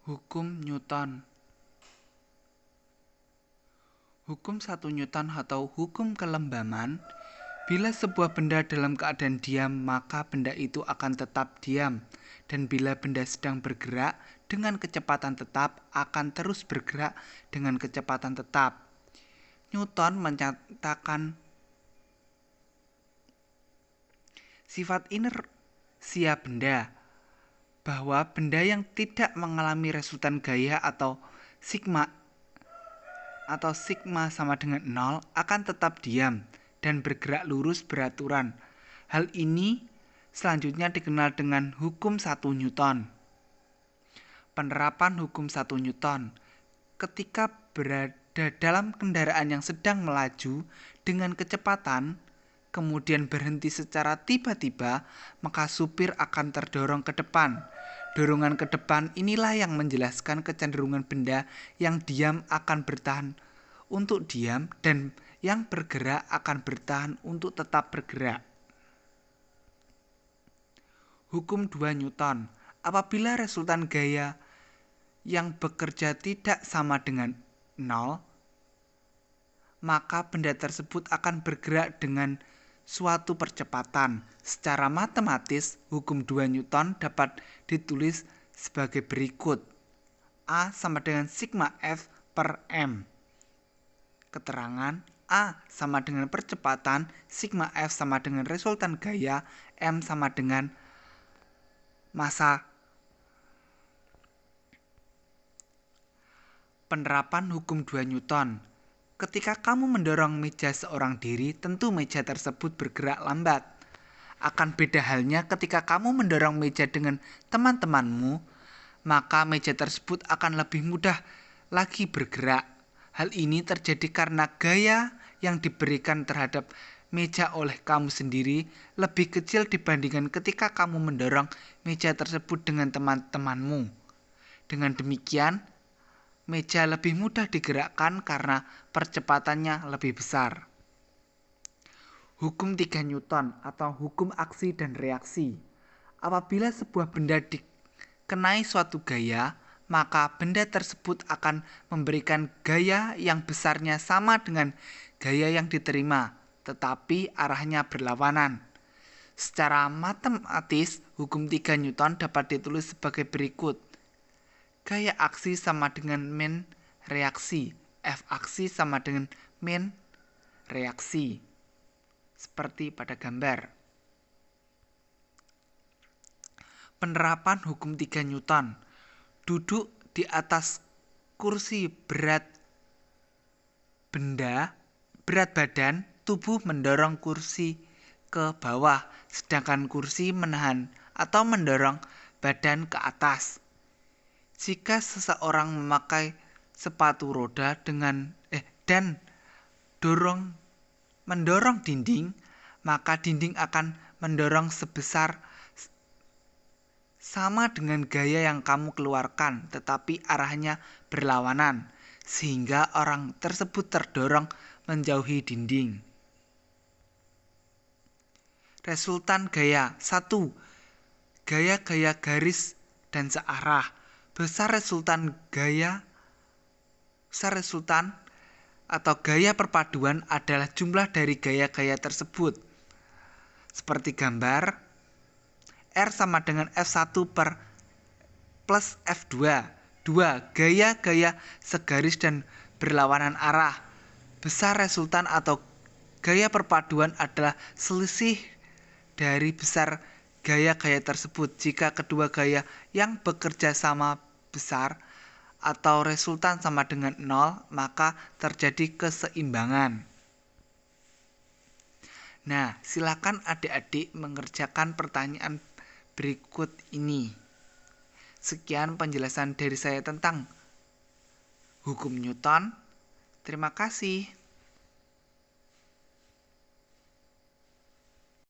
Hukum Newton. Hukum 1 Newton atau hukum kelembaman, bila sebuah benda dalam keadaan diam, maka benda itu akan tetap diam. Dan bila benda sedang bergerak dengan kecepatan tetap, akan terus bergerak dengan kecepatan tetap. Newton menyatakan sifat inersia benda, bahwa benda yang tidak mengalami resultan gaya atau sigma sama dengan 0 akan tetap diam dan bergerak lurus beraturan. Hal ini selanjutnya dikenal dengan hukum 1 Newton. Penerapan hukum 1 Newton. Ketika berada dalam kendaraan yang sedang melaju dengan kecepatan, kemudian berhenti secara tiba-tiba, maka supir akan terdorong ke depan. Dorongan ke depan inilah yang menjelaskan kecenderungan benda yang diam akan bertahan untuk diam dan yang bergerak akan bertahan untuk tetap bergerak. Hukum 2 Newton. Apabila resultan gaya yang bekerja tidak sama dengan 0, maka benda tersebut akan bergerak dengan suatu percepatan. Secara matematis, hukum 2 Newton dapat ditulis sebagai berikut. A sama dengan sigma F per M. Keterangan A sama dengan percepatan, sigma F sama dengan resultan gaya, M sama dengan massa. Penerapan hukum 2 Newton. Ketika kamu mendorong meja seorang diri, tentu meja tersebut bergerak lambat. Akan beda halnya ketika kamu mendorong meja dengan teman-temanmu, maka meja tersebut akan lebih mudah lagi bergerak. Hal ini terjadi karena gaya yang diberikan terhadap meja oleh kamu sendiri lebih kecil dibandingkan ketika kamu mendorong meja tersebut dengan teman-temanmu. Dengan demikian, meja lebih mudah digerakkan karena percepatannya lebih besar. Hukum 3 Newton atau hukum aksi dan reaksi. Apabila sebuah benda dikenai suatu gaya, maka benda tersebut akan memberikan gaya yang besarnya sama dengan gaya yang diterima, tetapi arahnya berlawanan. Secara matematis, hukum 3 Newton dapat ditulis sebagai berikut. Gaya aksi sama dengan min reaksi. F aksi sama dengan min reaksi. Seperti pada gambar. Penerapan hukum 3 Newton. Duduk di atas kursi berat badan, tubuh mendorong kursi ke bawah, sedangkan kursi menahan atau mendorong badan ke atas. Jika seseorang memakai sepatu roda dan mendorong dinding, maka dinding akan mendorong sebesar sama dengan gaya yang kamu keluarkan, tetapi arahnya berlawanan, sehingga orang tersebut terdorong menjauhi dinding. Resultan gaya 1. Gaya-gaya garis dan searah. Besar resultan atau gaya perpaduan adalah jumlah dari gaya-gaya tersebut. Seperti gambar, R sama dengan F1 plus F2. 2. Gaya-gaya segaris dan berlawanan arah. Besar resultan atau gaya perpaduan adalah selisih dari besar gaya-gaya tersebut. Jika kedua gaya yang bekerja sama besar atau resultan sama dengan 0, maka terjadi keseimbangan. Nah, silakan adik-adik mengerjakan pertanyaan berikut ini. Sekian penjelasan dari saya tentang hukum Newton. Terima kasih.